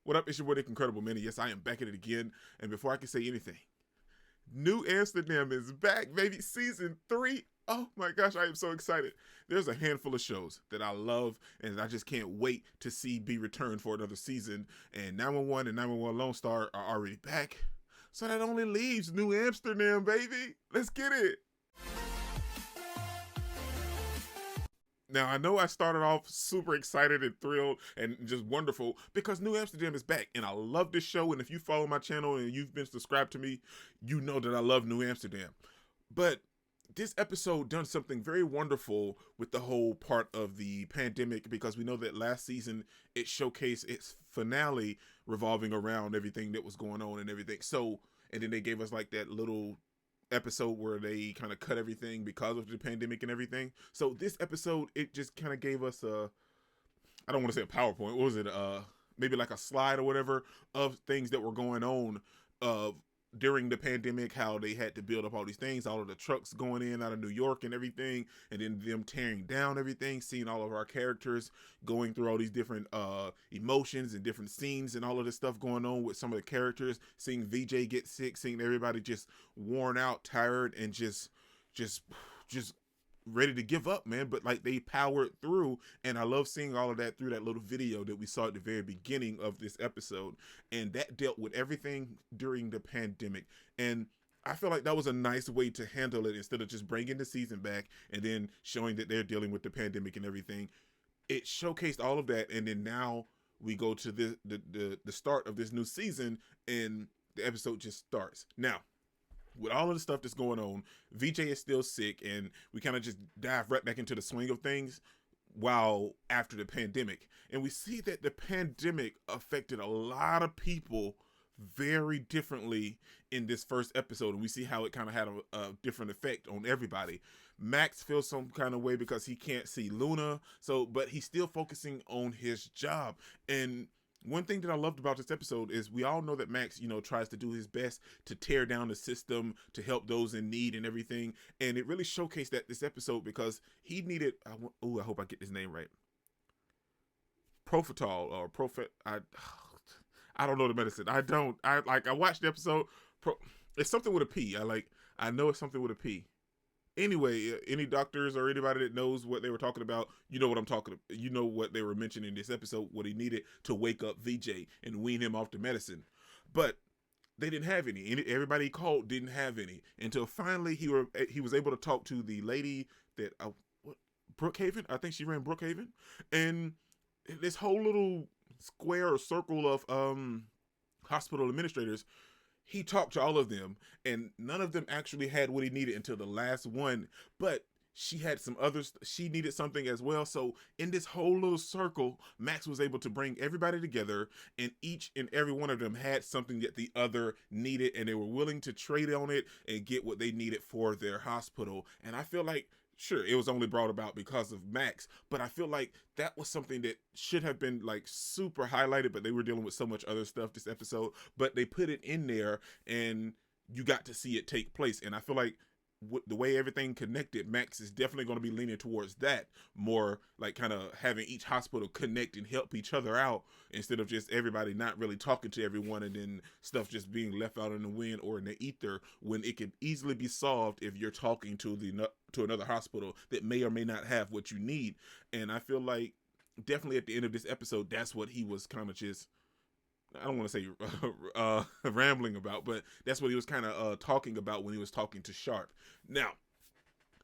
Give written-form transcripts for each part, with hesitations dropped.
What up? It's your boy, Nick Incredible Minnie. Yes, I am back at it again. And before I can say anything, New Amsterdam is back, baby. Season 3. Oh my gosh, I am so excited. There's a handful of shows that I love and I just can't wait to see be returned for another season. And 911 and 911 Lone Star are already back. So that only leaves New Amsterdam, baby. Let's get it. Now, I know I started off super excited and thrilled and just wonderful because New Amsterdam is back and I love this show. And if you follow my channel and you've been subscribed to me, you know that I love New Amsterdam. But this episode done something very wonderful with the whole part of the pandemic because we know that last season it showcased its finale revolving around everything that was going on and everything. So, and then they gave us like that little episode where they kind of cut everything because of the pandemic and everything. So this episode, it just kind of gave us I don't want to say a PowerPoint. What was it? Maybe like a slide or whatever of things that were going on during the pandemic, how they had to build up all these things, all of the trucks going in out of New York and everything, and then them tearing down everything, seeing all of our characters going through all these different emotions and different scenes and all of this stuff going on with some of the characters, seeing VJ get sick, seeing everybody just worn out, tired, and just ready to give up, man. But like they powered through, and I love seeing all of that through that little video that we saw at the very beginning of this episode, and that dealt with everything during the pandemic. And I feel like that was a nice way to handle it instead of just bringing the season back and then showing that they're dealing with the pandemic and everything. It showcased all of that, and then now we go to the start of this new season, and the episode just starts now. With all of the stuff that's going on, VJ is still sick, and we kind of just dive right back into the swing of things while after the pandemic. And we see that the pandemic affected a lot of people very differently in this first episode. And we see how it kind of had a different effect on everybody. Max feels some kind of way because he can't see Luna. But he's still focusing on his job. And one thing that I loved about this episode is we all know that Max, tries to do his best to tear down the system, to help those in need and everything. And it really showcased that this episode because he needed, I hope I get this name right. Profitol or Profit. I don't know the medicine. I watched the episode. It's something with a P. I know it's something with a P. Anyway, any doctors or anybody that knows what they were talking about, you know what I'm talking about. You know what they were mentioning in this episode, what he needed to wake up VJ and wean him off the medicine. But they didn't have any. Everybody he called didn't have any until finally he was able to talk to the lady that Brookhaven. I think she ran Brookhaven, and this whole little square or circle of hospital administrators. He talked to all of them, and none of them actually had what he needed until the last one. But she had some others. She needed something as well. So in this whole little circle, Max was able to bring everybody together, and each and every one of them had something that the other needed, and they were willing to trade on it and get what they needed for their hospital. And I feel like, sure, it was only brought about because of Max, but I feel like that was something that should have been like super highlighted, but they were dealing with so much other stuff this episode, but they put it in there and you got to see it take place. And I feel like with the way everything connected, Max is definitely going to be leaning towards that more, like kind of having each hospital connect and help each other out instead of just everybody not really talking to everyone and then stuff just being left out in the wind or in the ether, when it could easily be solved if you're talking to another hospital that may or may not have what you need. And I feel like definitely at the end of this episode, that's what he was kind of just, I don't want to say rambling about, but that's what he was kind of talking about when he was talking to Sharp. Now,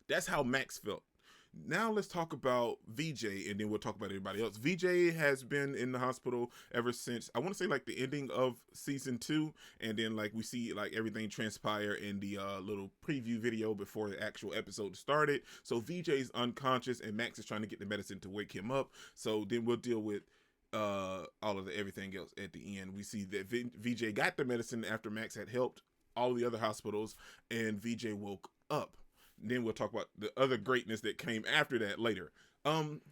that's how Max felt. Now let's talk about VJ, and then we'll talk about everybody else. VJ has been in the hospital ever since, I want to say like the ending of season 2, and then like we see like everything transpire in the little preview video before the actual episode started. So VJ's unconscious, and Max is trying to get the medicine to wake him up. So then we'll deal with all of everything else at the end. We see that VJ got the medicine after Max had helped all the other hospitals, and VJ woke up. Then we'll talk about the other greatness that came after that later.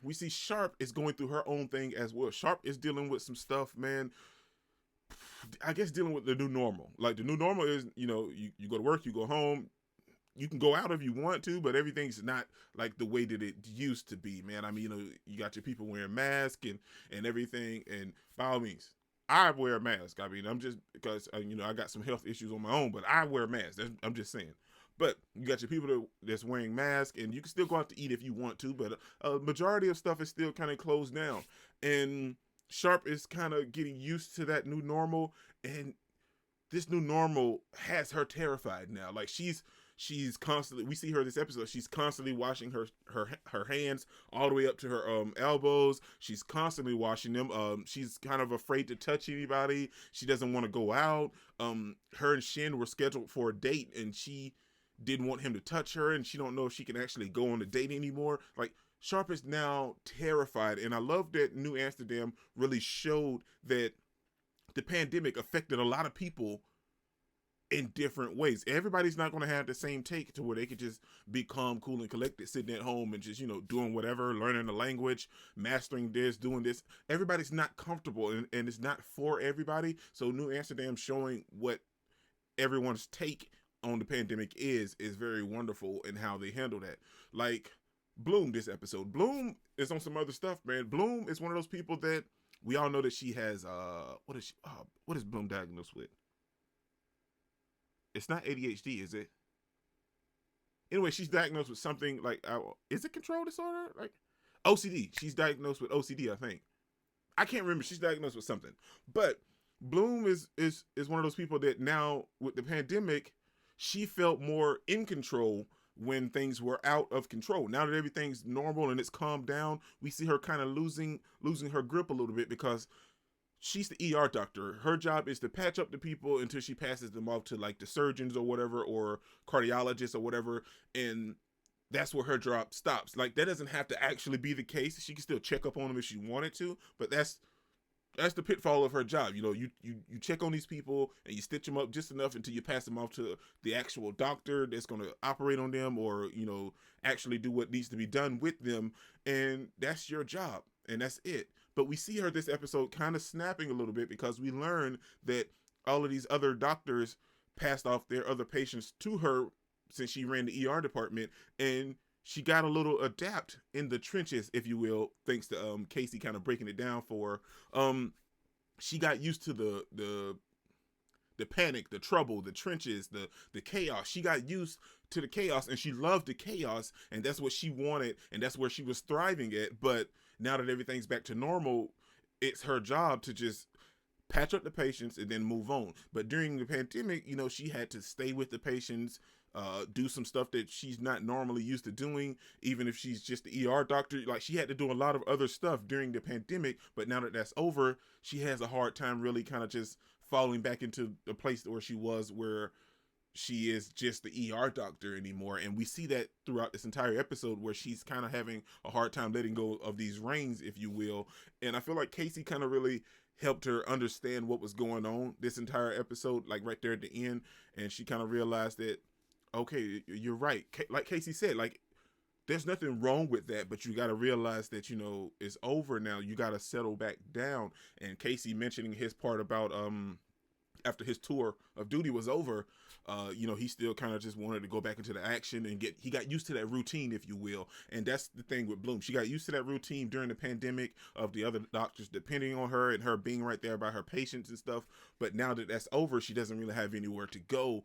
We see Sharp is going through her own thing as well. Sharp is dealing with some stuff, man. I guess dealing with the new normal. Like the new normal is, you go to work, you go home, you can go out if you want to, but everything's not like the way that it used to be, man. I mean, you got your people wearing masks and everything, and by all means, I wear a mask. I mean, I'm just because I got some health issues on my own, but I wear a mask. I'm just saying. But you got your people that's wearing masks, and you can still go out to eat if you want to, but a majority of stuff is still kind of closed down. And Sharp is kind of getting used to that new normal, and this new normal has her terrified now. Like she's constantly, we see her this episode, she's constantly washing her hands all the way up to her elbows. She's constantly washing them. She's kind of afraid to touch anybody. She doesn't want to go out. Her and Shin were scheduled for a date, and she didn't want him to touch her, and she don't know if she can actually go on a date anymore. Like, Sharp is now terrified, and I love that New Amsterdam really showed that the pandemic affected a lot of people in different ways. Everybody's not going to have the same take to where they could just be calm, cool, and collected, sitting at home and just, doing whatever, learning the language, mastering this, doing this. Everybody's not comfortable, and it's not for everybody. So New Amsterdam showing what everyone's take on the pandemic is very wonderful in how they handle that. Like Bloom this episode. Bloom is on some other stuff, man. Bloom is one of those people that we all know that she has what is Bloom diagnosed with? It's not ADHD, is it? Anyway, she's diagnosed with something like is it control disorder? Like OCD. She's diagnosed with OCD, I think. I can't remember. She's diagnosed with something. But Bloom is one of those people that now with the pandemic, she felt more in control when things were out of control. Now that everything's normal and it's calmed down, we see her kind of losing her grip a little bit because she's the ER doctor. Her job is to patch up the people until she passes them off to like the surgeons or whatever, or cardiologists or whatever. And that's where her job stops. Like, that doesn't have to actually be the case. She can still check up on them if she wanted to, but that's the pitfall of her job. You check on these people and you stitch them up just enough until you pass them off to the actual doctor that's going to operate on them, or, actually do what needs to be done with them. And that's your job. And that's it. But we see her this episode kind of snapping a little bit because we learn that all of these other doctors passed off their other patients to her since she ran the ER department, and she got a little adept in the trenches, if you will, thanks to Casey kind of breaking it down for her. She got used to the panic, the trouble, the trenches, the chaos. She got used to the chaos, and she loved the chaos, and that's what she wanted, and that's where she was thriving at. But now that everything's back to normal, it's her job to just patch up the patients and then move on. But during the pandemic, she had to stay with the patients, do some stuff that she's not normally used to doing, even if she's just the ER doctor. Like, she had to do a lot of other stuff during the pandemic, but now that that's over, she has a hard time really kind of just falling back into the place where she was, where she is just the ER doctor anymore. And we see that throughout this entire episode, where she's kind of having a hard time letting go of these reins, if you will. And I feel like Casey kind of really helped her understand what was going on this entire episode, like right there at the end. And she kind of realized that, okay, you're right. Like Casey said, like, there's nothing wrong with that, but you got to realize that, it's over now. You got to settle back down. And Casey mentioning his part about, after his tour of duty was over, he still kind of just wanted to go back into the action and he got used to that routine, if you will. And that's the thing with Bloom. She got used to that routine during the pandemic of the other doctors depending on her and her being right there by her patients and stuff. But now that that's over, she doesn't really have anywhere to go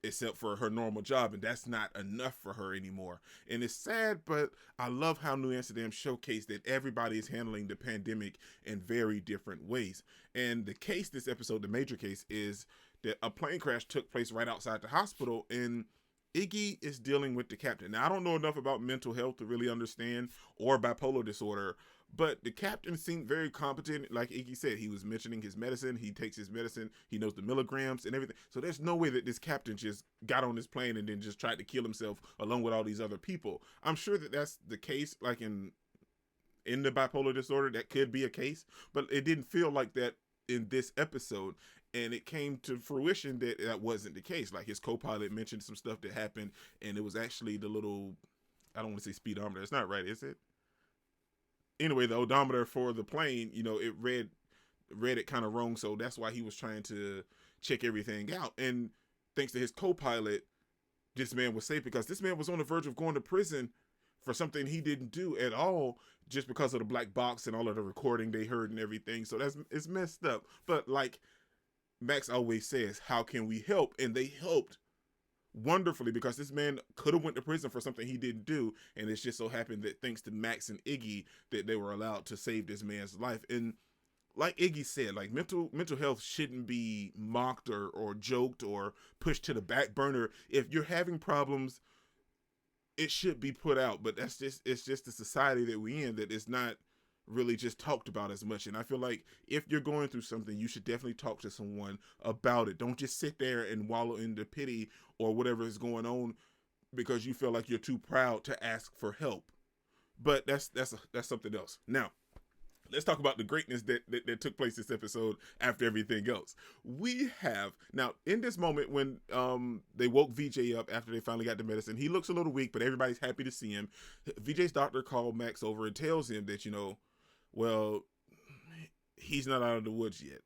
except for her normal job, and that's not enough for her anymore. And it's sad, but I love how New Amsterdam showcased that everybody is handling the pandemic in very different ways. And the case this episode, the major case, is that a plane crash took place right outside the hospital, and Iggy is dealing with the captain. Now, I don't know enough about mental health to really understand, or bipolar disorder, but the captain seemed very competent. Like Iggy said, he was mentioning his medicine. He takes his medicine. He knows the milligrams and everything. So there's no way that this captain just got on this plane and then just tried to kill himself along with all these other people. I'm sure that that's the case, like in the bipolar disorder, that could be a case, but it didn't feel like that in this episode. And it came to fruition that that wasn't the case. Like, his co-pilot mentioned some stuff that happened, and it was actually the little, I don't want to say speedometer. It's not right, is it? Anyway, the odometer for the plane, it read it kind of wrong. So that's why he was trying to check everything out. And thanks to his co-pilot, this man was safe, because this man was on the verge of going to prison for something he didn't do at all, just because of the black box and all of the recording they heard and everything. So it's messed up. But like Max always says, how can we help? And they helped wonderfully, because this man could have went to prison for something he didn't do, and it's just so happened that thanks to Max and Iggy that they were allowed to save this man's life. And like Iggy said, like mental health shouldn't be mocked or joked or pushed to the back burner. If you're having problems, it should be put out. But it's just the society that we in, that it's not really just talked about as much. And I feel like if you're going through something, you should definitely talk to someone about it. Don't just sit there and wallow in the pity or whatever is going on because you feel like you're too proud to ask for help. But that's something else. Now, let's talk about the greatness that took place this episode after everything else. We have, now, in this moment when they woke VJ up after they finally got the medicine, he looks a little weak, but everybody's happy to see him. VJ's doctor called Max over and tells him that, well, he's not out of the woods yet.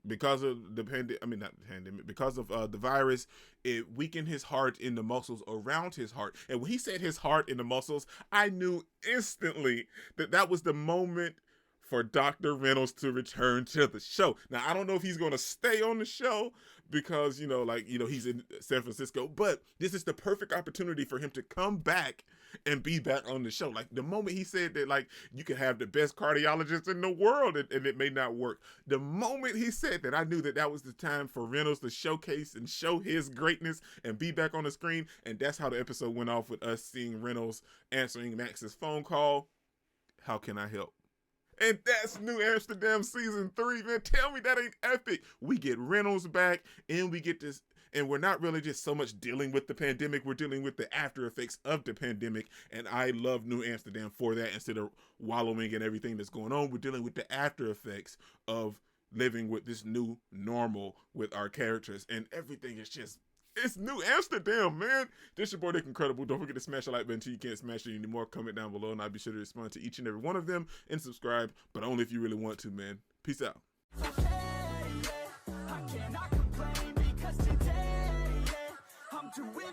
Because of the pandemic, because of the virus, it weakened his heart and the muscles around his heart. And when he said his heart and the muscles, I knew instantly that was the moment for Dr. Reynolds to return to the show. Now, I don't know if he's going to stay on the show because, he's in San Francisco, but this is the perfect opportunity for him to come back and be back on the show. Like, the moment he said that, like, you can have the best cardiologist in the world and it may not work. The moment he said that, I knew that was the time for Reynolds to showcase and show his greatness and be back on the screen. And that's how the episode went off, with us seeing Reynolds answering Max's phone call. How can I help? And that's New Amsterdam season 3, man. Tell me that ain't epic. We get Reynolds back, and we get this, and we're not really just so much dealing with the pandemic. We're dealing with the after effects of the pandemic, and I love New Amsterdam for that. Instead of wallowing in everything that's going on, we're dealing with the after effects of living with this new normal with our characters, and everything is just, it's New Amsterdam, man. This your boy, Nick Incredible. Don't forget to smash the like button until you can't smash it anymore. Comment down below, and I'll be sure to respond to each and every one of them and subscribe, but only if you really want to, man. Peace out. I cannot complain because today, I'm doing